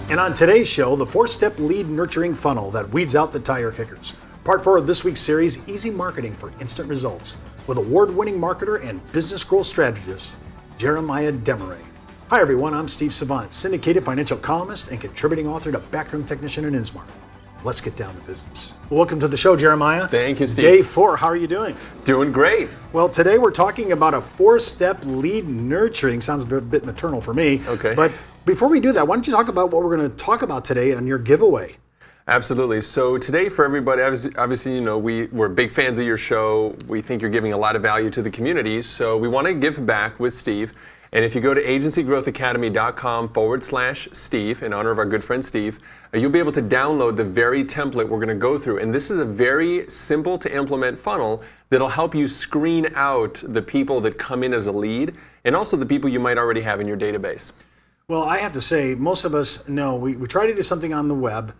And on today's show, the 4-step lead nurturing funnel that weeds out the tire kickers. Part 4 of this week's series, Easy Marketing for Instant Results, with award-winning marketer and business growth strategist, Jeremiah Desmarais. Hi everyone, I'm Steve Savant, syndicated financial columnist and contributing author to Backroom Technician and InSmart. Let's get down to business. Welcome to the show, Jeremiah. Thank you, Steve. Day 4, how are you doing? Doing great. Well, today we're talking about a 4-step lead nurturing. Sounds a bit maternal for me. Okay. But before we do that, why don't you talk about what we're going to talk about today on your giveaway? Absolutely. So today for everybody, obviously, you know, we're big fans of your show. We think you're giving a lot of value to the community. So we want to give back with Steve. And if you go to agencygrowthacademy.com/Steve, in honor of our good friend Steve, you'll be able to download the very template we're going to go through. And this is a very simple to implement funnel that'll help you screen out the people that come in as a lead and also the people you might already have in your database. Well, I have to say, most of us know we try to do something on the web,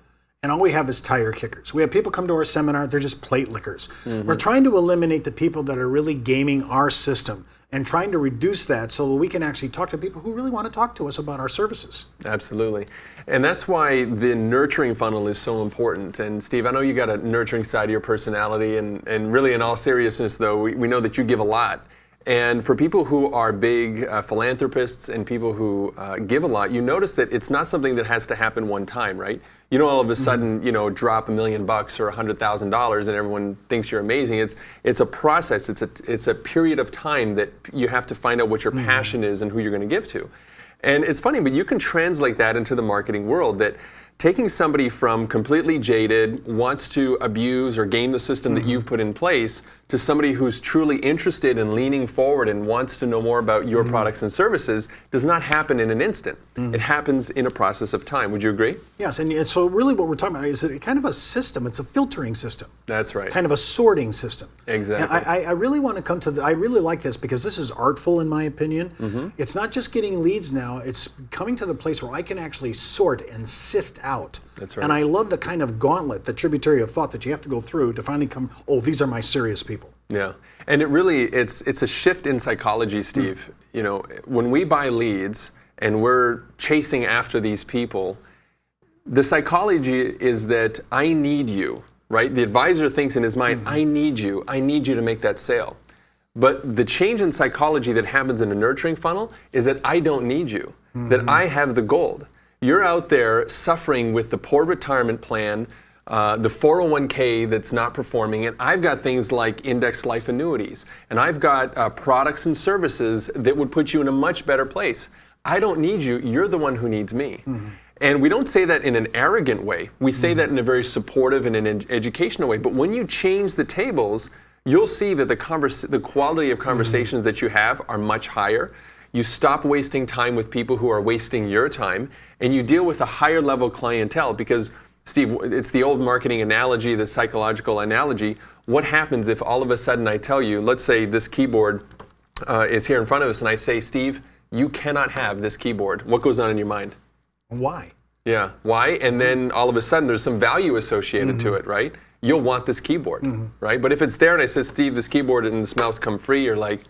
and all we have is tire kickers. We have people come to our seminar, they're just plate lickers. We're trying to eliminate the people that are really gaming our system and trying to reduce that so that we can actually talk to people who really want to talk to us about our services. Absolutely. And that's why the nurturing funnel is so important. And Steve, I know you got a nurturing side of your personality, and really in all seriousness though, we know that you give a lot. And for people who are big philanthropists and people who give a lot, you notice that it's not something that has to happen one time, right? You don't all of a sudden, you know, drop $1 million or $100,000 and everyone thinks you're amazing. It's a process. It's a period of time that you have to find out what your passion is and who you're going to give to. And it's funny, but you can translate that into the marketing world, that taking somebody from completely jaded, wants to abuse or game the system that you've put in place, to somebody who's truly interested in leaning forward and wants to know more about your products and services does not happen in an instant. It happens in a process of time. Would you agree? Yes, and so really what we're talking about is kind of a system. It's a filtering system. That's right. Kind of a sorting system. Exactly. And I really want to come to I really like this because this is artful in my opinion. It's not just getting leads now, it's coming to the place where I can actually sort and sift out. That's right. And I love the kind of gauntlet, the tributary of thought that you have to go through to finally come, oh, these are my serious people. Yeah, and it's a shift in psychology, Steve. You know, when we buy leads and we're chasing after these people, the psychology is that I need you, right? The advisor thinks in his mind, I need you to make that sale. But the change in psychology that happens in a nurturing funnel is that I don't need you, that I have the gold. You're out there suffering with the poor retirement plan, the 401k that's not performing, and I've got things like index life annuities, and I've got products and services that would put you in a much better place. I don't need you, you're the one who needs me. And we don't say that in an arrogant way. We say that in a very supportive and an educational way. But when you change the tables, you'll see that the quality of conversations that you have are much higher. You stop wasting time with people who are wasting your time, and you deal with a higher level clientele because, Steve, it's the old marketing analogy, the psychological analogy. What happens if all of a sudden I tell you, let's say this keyboard is here in front of us, and I say, Steve, you cannot have this keyboard. What goes on in your mind? Why? Yeah, why? And then all of a sudden there's some value associated to it, right? You'll want this keyboard, right? But if it's there and I say, Steve, this keyboard and this mouse come free, you're like,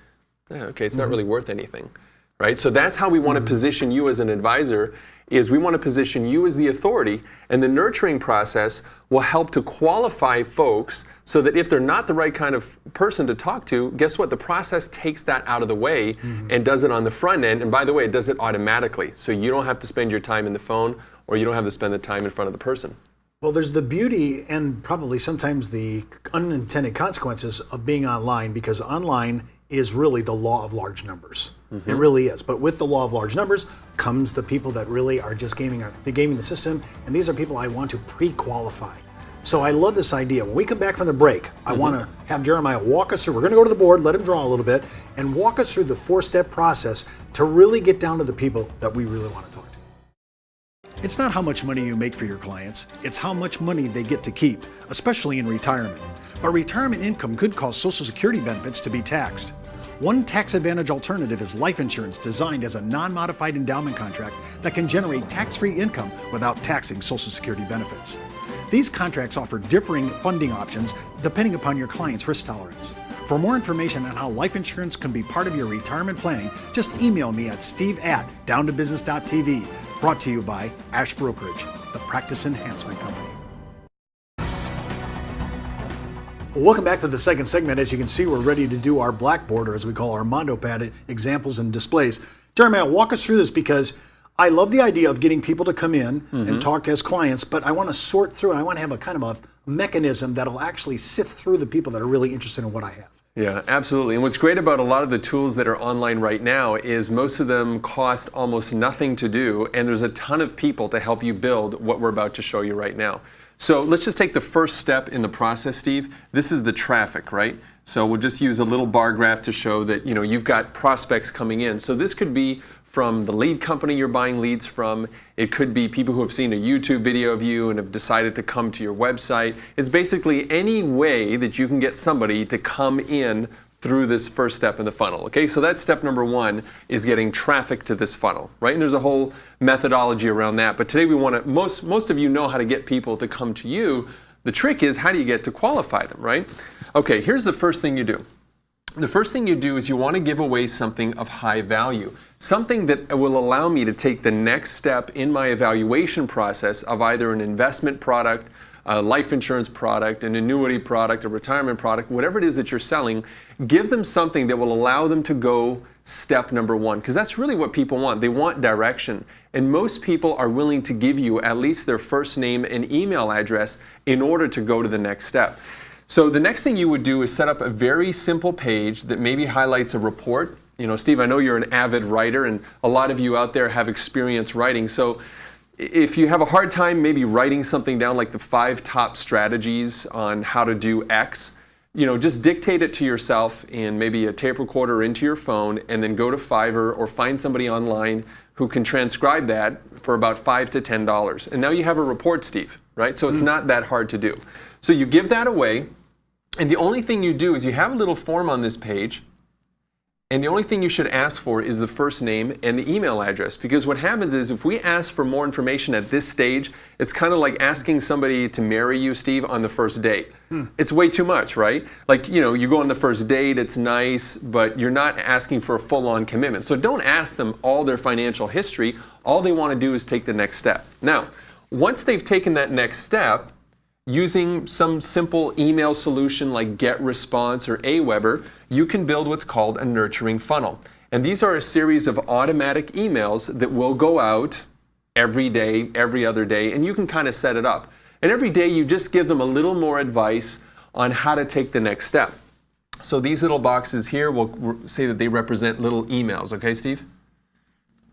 okay, it's not really worth anything, right? So that's how we want to position you as an advisor, is we want to position you as the authority, and the nurturing process will help to qualify folks so that if they're not the right kind of person to talk to, guess what? The process takes that out of the way and does it on the front end. And by the way, it does it automatically. So you don't have to spend your time in the phone, or you don't have to spend the time in front of the person. Well, there's the beauty and probably sometimes the unintended consequences of being online, because online is really the law of large numbers. It really is. But with the law of large numbers comes the people that really are just gaming the system, and these are people I want to pre-qualify. So I love this idea. When we come back from the break, I want to have Jeremiah walk us through. We're going to go to the board, let him draw a little bit, and walk us through the 4-step process to really get down to the people that we really want to talk to. It's not how much money you make for your clients, it's how much money they get to keep, especially in retirement. But retirement income could cause Social Security benefits to be taxed. One tax advantage alternative is life insurance designed as a non-modified endowment contract that can generate tax-free income without taxing Social Security benefits. These contracts offer differing funding options depending upon your client's risk tolerance. For more information on how life insurance can be part of your retirement planning, just email me at steve@downtobusiness.tv. Brought to you by Ash Brokerage, the practice enhancement company. Well, welcome back to the second segment. As you can see, we're ready to do our blackboard, or as we call our Mondo pad, examples and displays. Jeremiah, walk us through this, because I love the idea of getting people to come in and talk as clients, but I want to sort through, and I want to have a kind of a mechanism that'll actually sift through the people that are really interested in what I have. Yeah, absolutely. And what's great about a lot of the tools that are online right now is most of them cost almost nothing to do, and there's a ton of people to help you build what we're about to show you right now. So let's just take the first step in the process, Steve. This is the traffic, right? So we'll just use a little bar graph to show that you've got prospects coming in. So this could be from the lead company you're buying leads from. It could be people who have seen a YouTube video of you and have decided to come to your website. It's basically any way that you can get somebody to come in through this first step in the funnel. Okay, so that's step number one, is getting traffic to this funnel, right? And there's a whole methodology around that. But today we want to, most of you know how to get people to come to you. The trick is, how do you get to qualify them, right? Okay, here's the first thing you do. The first thing you do is you want to give away something of high value. Something that will allow me to take the next step in my evaluation process of either an investment product, a life insurance product, an annuity product, a retirement product, whatever it is that you're selling. Give them something that will allow them to go step number one, because that's really what people want. They want direction. And most people are willing to give you at least their first name and email address in order to go to the next step. So the next thing you would do is set up a very simple page that maybe highlights a report. Steve, I know you're an avid writer, and a lot of you out there have experience writing. So if you have a hard time maybe writing something down, like the 5 top strategies on how to do X, just dictate it to yourself in maybe a tape recorder into your phone, and then go to Fiverr or find somebody online who can transcribe that for about $5 to $10. And now you have a report, Steve, right? So it's not that hard to do. So you give that away, and the only thing you do is you have a little form on this page, and the only thing you should ask for is the first name and the email address. Because what happens is, if we ask for more information at this stage, it's kind of like asking somebody to marry you, Steve, on the first date. It's way too much, right? Like, you go on the first date, it's nice, but you're not asking for a full-on commitment. So don't ask them all their financial history. All they want to do is take the next step. Now, once they've taken that next step, using some simple email solution like GetResponse or Aweber, you can build what's called a nurturing funnel. And these are a series of automatic emails that will go out every day, every other day, and you can kind of set it up. And every day you just give them a little more advice on how to take the next step. So these little boxes here will say that they represent little emails. Okay, Steve?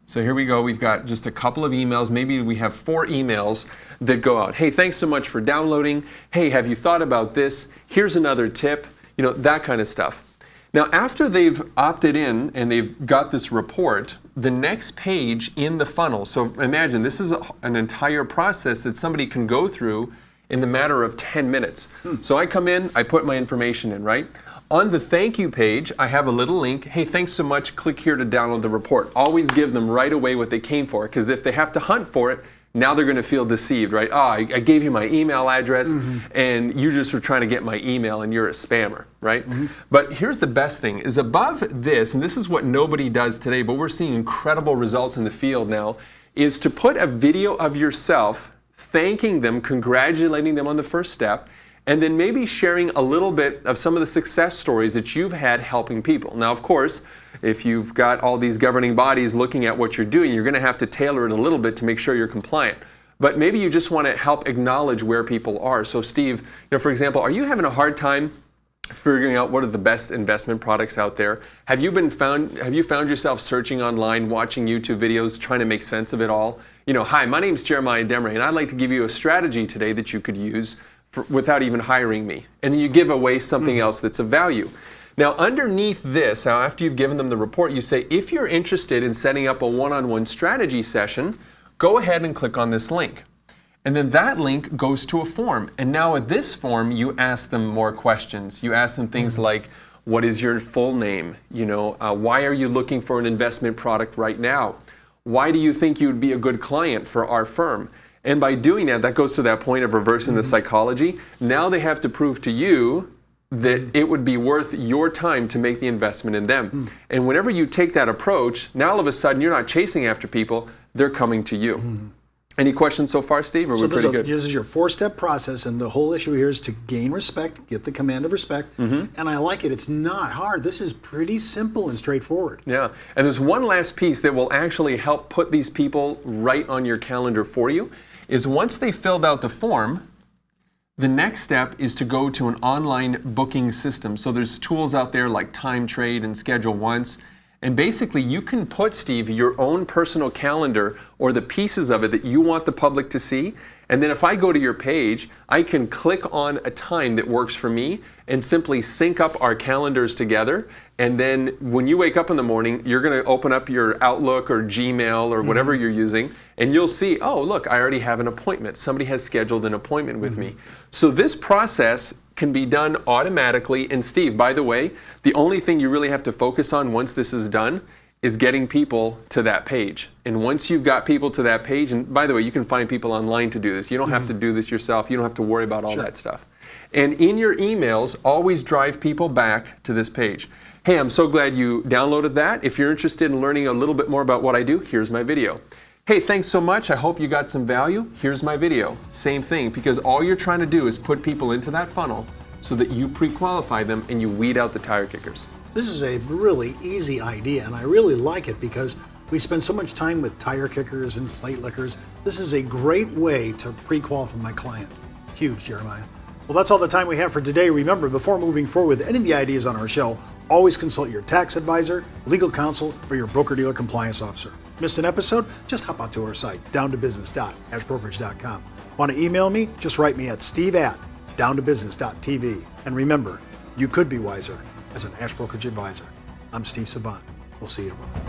So here we go. We've got just a couple of emails. Maybe we have 4 emails that go out. Hey, thanks so much for downloading. Hey, have you thought about this? Here's another tip. That kind of stuff. Now, after they've opted in and they've got this report, the next page in the funnel, so imagine this is an entire process that somebody can go through in the matter of 10 minutes. So I come in, I put my information in, right? On the thank you page, I have a little link. Hey, thanks so much. Click here to download the report. Always give them right away what they came for, because if they have to hunt for it, now they're going to feel deceived, right? Oh, I gave you my email address, and you just were trying to get my email, and you're a spammer, right? But here's the best thing, is above this, and this is what nobody does today, but we're seeing incredible results in the field now, is to put a video of yourself thanking them, congratulating them on the first step, and then maybe sharing a little bit of some of the success stories that you've had helping people. Now, of course, if you've got all these governing bodies looking at what you're doing, you're going to have to tailor it a little bit to make sure you're compliant. But maybe you just want to help acknowledge where people are. So Steve, for example, are you having a hard time figuring out what are the best investment products out there? Have you found yourself searching online, watching YouTube videos, trying to make sense of it all? Hi, my name's Jeremiah Desmarais, and I'd like to give you a strategy today that you could use without even hiring me. And then you give away something else that's of value. Now, underneath this, after you've given them the report, you say, if you're interested in setting up a one-on-one strategy session, go ahead and click on this link. And then that link goes to a form. And now at this form, you ask them more questions. You ask them things like, what is your full name? Why are you looking for an investment product right now? Why do you think you would be a good client for our firm? And by doing that, that goes to that point of reversing the psychology. Now they have to prove to you that it would be worth your time to make the investment in them. And whenever you take that approach, now all of a sudden you're not chasing after people. they're coming to you. Any questions so far, Steve? Or So we're pretty good? this is your 4-step process, and the whole issue here is to gain respect, get the command of respect. And I like it. It's not hard. This is pretty simple and straightforward. Yeah, and there's one last piece that will actually help put these people right on your calendar for you, is once they filled out the form, the next step is to go to an online booking system. So there's tools out there like Time Trade and Schedule Once. And basically you can put, Steve, your own personal calendar or the pieces of it that you want the public to see. And then if I go to your page, I can click on a time that works for me and simply sync up our calendars together. And then when you wake up in the morning, you're going to open up your Outlook or Gmail or whatever you're using, and you'll see, oh, look, I already have an appointment. Somebody has scheduled an appointment with me. So this process can be done automatically. And Steve, by the way, the only thing you really have to focus on once this is done is getting people to that page. And once you've got people to that page, and by the way, you can find people online to do this. You don't have to do this yourself. You don't have to worry about all that stuff. And in your emails, always drive people back to this page. Hey, I'm so glad you downloaded that. If you're interested in learning a little bit more about what I do, here's my video. Hey, thanks so much. I hope you got some value. Here's my video. Same thing, because all you're trying to do is put people into that funnel so that you pre-qualify them and you weed out the tire kickers. This is a really easy idea, and I really like it because we spend so much time with tire kickers and plate lickers. This is a great way to pre-qualify my client. Huge, Jeremiah. Well, that's all the time we have for today. Remember, before moving forward with any of the ideas on our show, always consult your tax advisor, legal counsel, or your broker-dealer compliance officer. Missed an episode? Just hop onto our site, downtobusiness.ashbrokerage.com. Want to email me? Just write me at steve@downtobusiness.tv. And remember, you could be wiser as an Ash Brokerage advisor. I'm Steve Savant. We'll see you tomorrow.